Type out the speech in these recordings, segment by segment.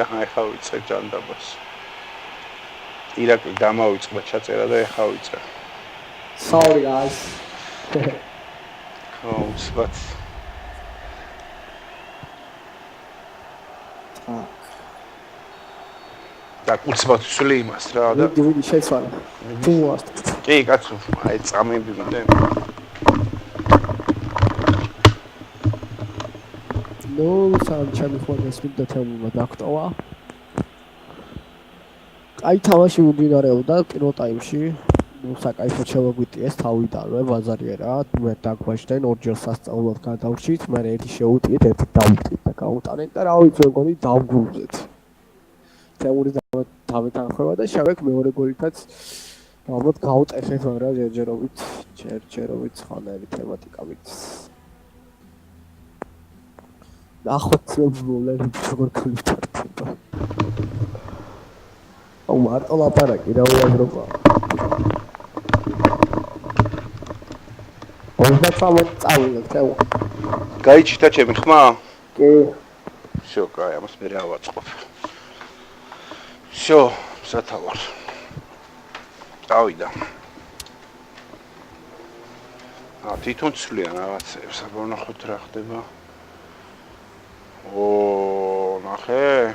ეხა ვიწე ჯანდაბას. ირაკლი გამავიწყდა ჩაწერა და ეხა ვიწე. Sorry guys. უცბად. და უცბად ვსვლი იმას რა და ვიდი შეცვალა. თუ ვასწრებ. კი კაცო, აი წამები მინდა. ნუ სამ ჩემი ხოდეს მინდა თემმა დაქტოვა. აი თამაში მიმდინარეობდა პირველ ტაიმში. ნუ საკაიფო შევაგვიტიეს თავიდანვე ბაზარია რა. მე დაგვაჩნდნენ ორჯერ სასწაულად გადავრჩით, მე ერთი შეუტყვით, ერთი დავუტყვით და გავუტანეთ და რა ვიცი მეგონი დავგრუზეთ. თემური დავეთანხმება და შევექ მეორე გოლითაც ალბათ გავუტეხეთ, მაგრამ ჯერჯერობით ხანები თემატიკამით. ნახოთ ცნობილები როგორ გულითარდება. აუ მარტო ლაპარაკი რა უაზრობა. ოდნავ წავიდეთ, ხეო. გაიჩიტა ჩემი ხმა? კი. всё, კაი, ამას მე ავაწყობ. всё, სათავარ. წავიდა. თვითონ ცვლიან რაღაცებს, აბა ნახოთ რა ხდება. ნახე.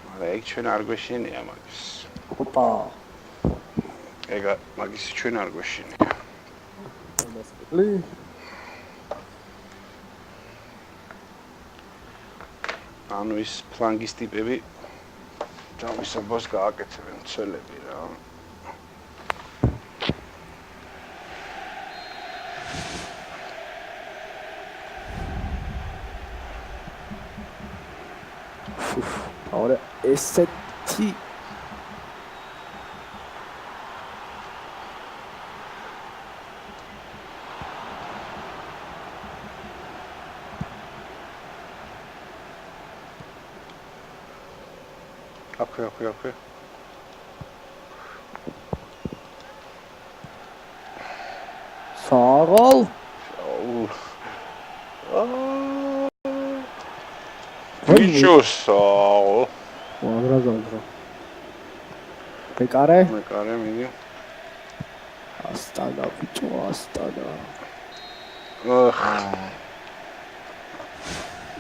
მაგრამ ეგ ჩვენ არ გვეშინია მაგის. ოპა. ეგა მაგის ჩვენ არ გვეშინია. ანუ ის ფლანგის ტიპები ჯამისებას გააკეთებენ ცელები რა. Ahora ესეთი აქვე. საღოლ. ვიჩოსო. ვაგრაზანდრო. მეკარე მიდი. ასტანა ბიჭო, ასტანა.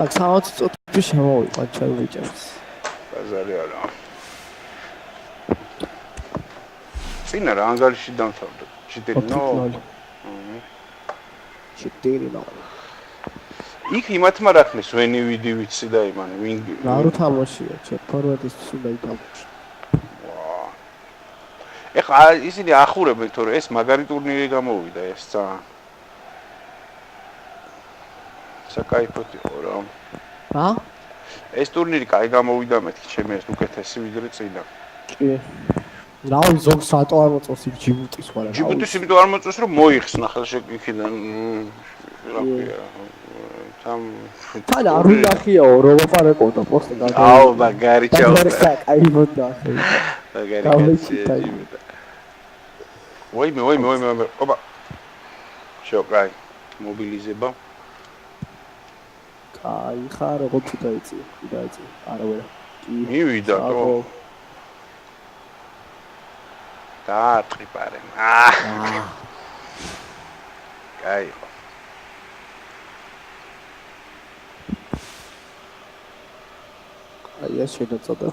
აქ 60 წუთი შემოვიყვა ჩემ ბიჭებს. ბაზარი არა. წინა რა ანგარიში დამთავრდა. 4-0. 4-0. იქ იმათმა რახნის ვენი ვიდი ვიცი და იმანი ვინ რა თამაშია ჩერფორვატის სულა იტალიაში. ეხა ისინი ახურებენ თორე ეს მაგარი ტურნირი გამოვიდა ეს ძალიან საკაიფოთ იყო რა. რა? ეს ტურნირი კაი გამოვიდა მეთქი ჩემი ეს უკეთესი ვიდრე წინა. კი. რა ვიცი ზოგს რატო არ მოწოს იქ ჯიბუტის მაგრამ. ჯიბუტის იმიტომ არ მოწოს რომ მოიხსნა ხელში იქიდან რა ქვია. თან არ უნახიაო რომ აფარეკო და პოსტი გადა. აუ მაგარი ჩავდა. აი მონდა. მაგარი ჩავდა. ვაიმე. ოპა. შოკაი. მობილიზება. კაი ხარ როგორ დაიწი. არა ვერა. კი. მივიდა თო. დაატრიპარე. კაი. აი ეს შედაწოდა.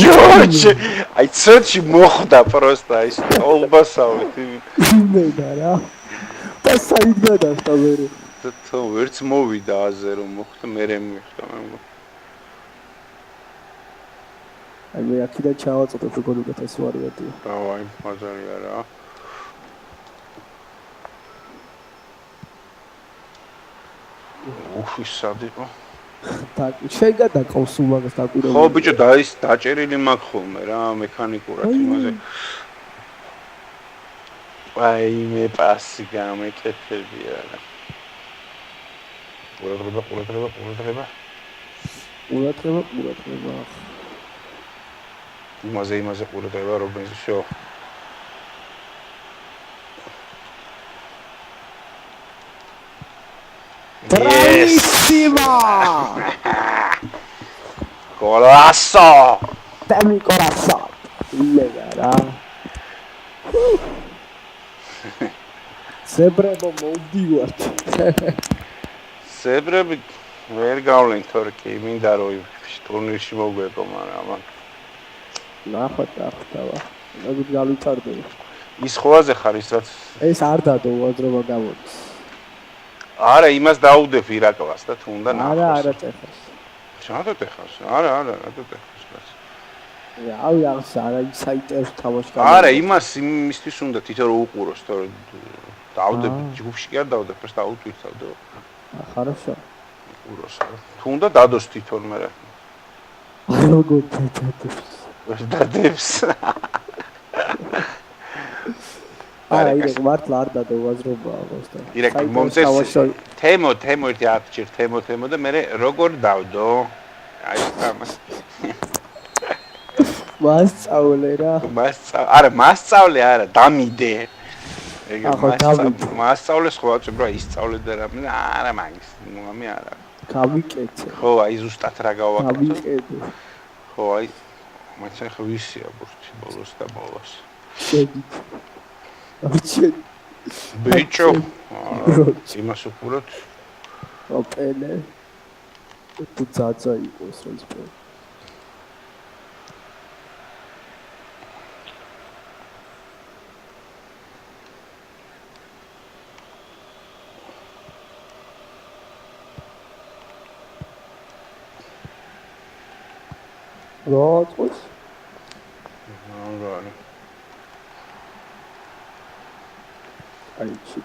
ჯორჯი, აი ცოტში მოხდა პროსტა ის ოლბასავით. მე რა. და საიდან დასტავერე. თო ვერც მოვიდა აზე რომ მოხდა მე მიხდა მე. აი მე აქედან ჩავაწოდებ როგორ უკეთეს ვარიანტია. დავაი, მაზარია რა. უშისადიყო. და შეგა დაკავს უმაგას დაკვირვება. ხო ბიჭო და ის დაჭერილი მაქვს ხოლმე რა მექანიკურად იმაზე. აი მე პასი გამეკეთებია რა. ყურადღება. იმაზე ყურადღება რობინსო. Bravissima! Golasso! Dammi corazon! Lega, Sebrebo მოვდივართ. Sebrები ვერ გავლენ თორე კი მინდა რომ ტურნირში მოგვეპო, მაგრამ ნახოთ. როგორ გავითარდება. ის ხოვაზე ხარ ის რაც ეს არ დადო უაზრობა გამოდის. არა, იმას დაუდებ ირაკლას და თუნდა ნახოს. არა ტეხას. რატო ტეხას? არა, რატო ტეხას? რავი, არა საიტებს თამაში გავა. არა, იმისთვის უნდა თვითონ რომ უყუროს, თორე დაუდებ ჯგუფში კი არ დაუდებ, просто დაუტვირთავ. Хорошо. უყუროს. თუნდა დადოს თვითონ მე. როგორ დადებს? არა, იქ მართლა არ დადო უაზრობა просто. ირაკ მომწეს თემო ერთი აფჭირ თემო და მე როგორ დავდო? აი ამას. მასწავლე რა. მასწავლე არა, დამიდე. ეგ მასწავლე სხვა წებ რა ისწავლე და რამე არა მაგის მომამი არა. გავიკეთე. ხო, აი ზუსტად რა გავაკეთე. გავიკეთე. ხო, აი მაცა ხო ვისია ბურთი ბოლოს და ბოლოს. შედით. აჩენ. ბიჭო. იმას უყუროთ. ოპენე. თუ ძაძა იყოს ეს პო. როწოს არა აი ჩი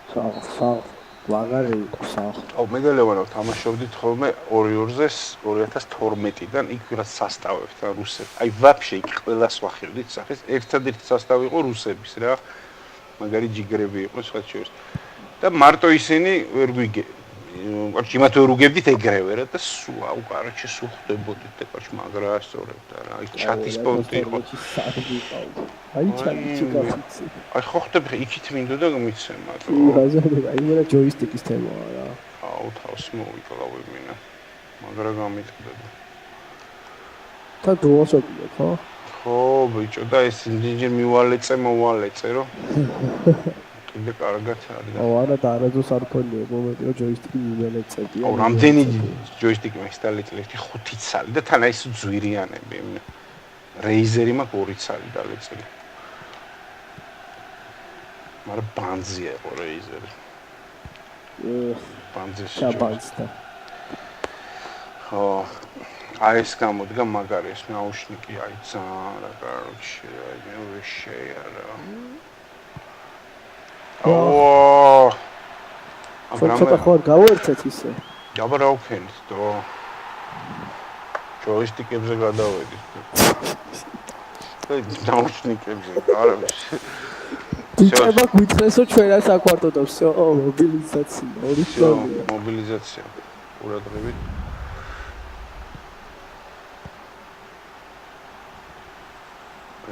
სა ვაღარი სა აუ მე გელევანო თამაშობდით ხოლმე 2012-დან იქ ვიღაც სასტავებთ ან რუსები აი ვაფშე იქ ყველას ვახერდით სახეს ერთადერთი სასტავი იყო რუსების რა მაგარი ჯიგრები იყო სხვა შორის და მარტო ისინი ვერ გვიგე короче იმათ ვერ უგებდით ეგრევე რა და სულ აუ короче სულ ხდებოდით და короче მაგრა სწორედ და რა აი ჩატის პონტი იყო აი ჩატი გაფიცი აი ხო ხდები იქით მინდოდა მიცემა თუ რაზეა აი მე ჯოისტიკის თემაა რა აუ თავს მოვიკლავე მინა მაგრა გამიტყდება და დუოსობია ხო ხო ბიჭო და ეს ინჯინერ მოვალეწე რომ კიდე კარგად არის აუ არა და არაძოს არ ქონია მომენტი რომ ჯოისტიკი მიველეწებია აუ რამდენი ჯოისტიკი მაინსტალირდი 5 ცალი და თან ის ძვირიანები რეიზერი მაქვს 2 ცალი დალეწილი მაგრამ ბანზია იყო რეიზერი ბანზის ჩაბანცდა ხო აი ეს გამოდგა მაგარი ეს ნაუშნიკი აი ძალიან რა კაროჩი აი მე ვერ შეარა აუ ცოტა ხო გავერთეთ ისე აბა რა ვქენით დრო ჯოისტიკებზე გადავედით ნაუშნიკებზე არა ბიჭება გვითხრესო ჩვენ რა საკვარტო და всё მობილიზაცია ორი წელი მობილიზაცია ყურადღებით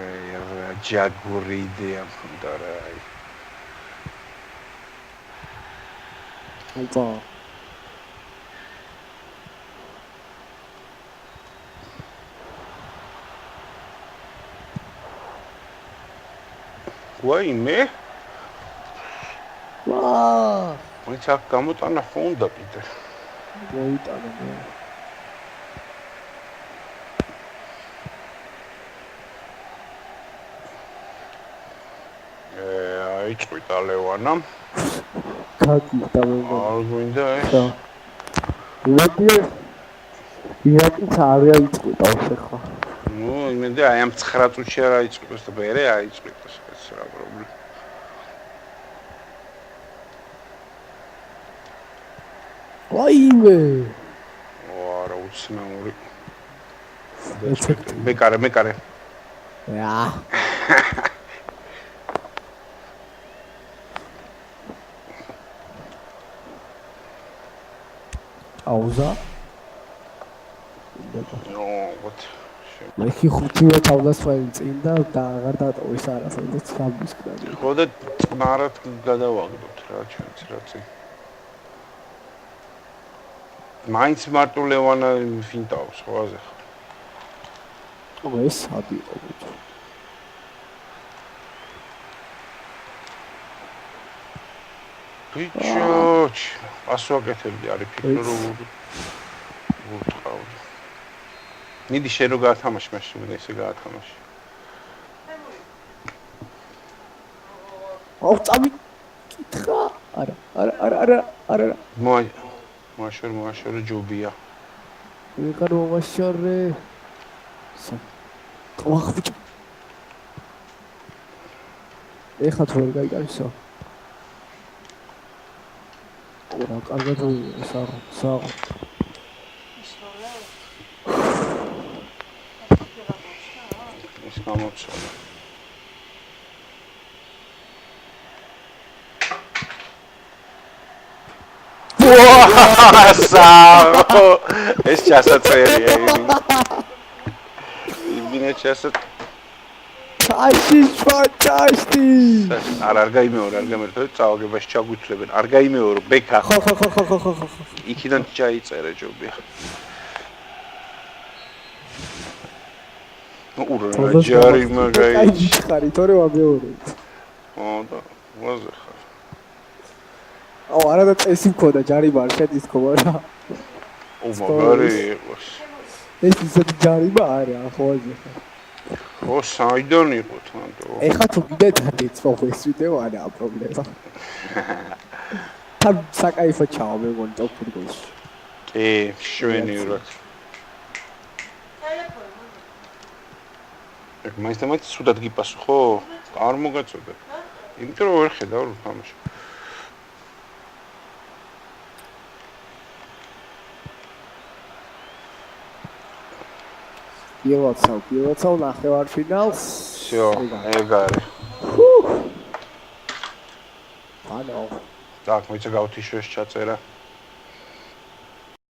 აი ჯაგური იდეა მქონდა რა ოპა ვაიმე ვა მე ჩაკ გამოტანა ხონდა კიდე მოიტანა აი წვიტა ლევანა კაკი და გვინდა ეს იაკიც არ აიწყვიტა ხეხა ნუ იმედი აი ამ 9 წუთში არ აიწყვიტოს და ბერე აიწყვიტოს ეს რა პრობლემა ვაიმე არა უცნაური მეკარე რა აუზა ნო ვოთ მე ხი 50000 ფაილი წინ და აღარ დატოვის არასოდეს ხაბის კრადი ხო და წნარად გადავაგდოთ რა ჩვენც რა წინ მაინც მარტო ლევანა ფინტავს ხოაზე. ეს ადი იყო ბიჭო. ბიჭო, ასვაკეთებდი არის ფიქრო რომ ვუტყავდი. მიდი შენ რო გაათამაშ მაშინ მე ესე გაათამაში. აუ წამი კითხა. არა. მოაშორე ჯობია. ვიყარო მოაშორე. ყواه ბიჭო. ეხა თუ ვერ გაიგარისო. რა კარგად საღო. ეს გამოცვალა. საღო. ეს ჩასაწერია იმინა ჩასად ფანტასტი. არ გაიმეორო, წავაგებაში ჩაგვითლებენ. არ გაიმეორო, ბექა. ხო. იქიდან ჩაიწერე ჯობია. უра, ჯარი მაგაი. აი, ხარი, თორე ვაბეორებ. და ვაზე ხარ. აუ, არა და წესი მქონდა ჯარი მარ შედის ხომ რა. მაგარი იყოს. ეს ისეთი ჯარიმა არა, ხოაზე ხარ. ხო, საიდან იყო თანდო? ეხა თუ გიდეთ დიწვავ ეს ვიდეო არა პრობლემა. თან საკაიფო ჩაო მე მგონი ტოპ ფუტბოლში. კი, შვენიურად. ეგ მაინც სუდად გიპასო ხო? არ მოგაწოდე. იმიტომ რომ ვერ ხედავ რომ თამაში. პირველად ნახევარფინალს. всё, ეგ არის. ანუ так, მოიცა გავთიშოს ჩაწერა.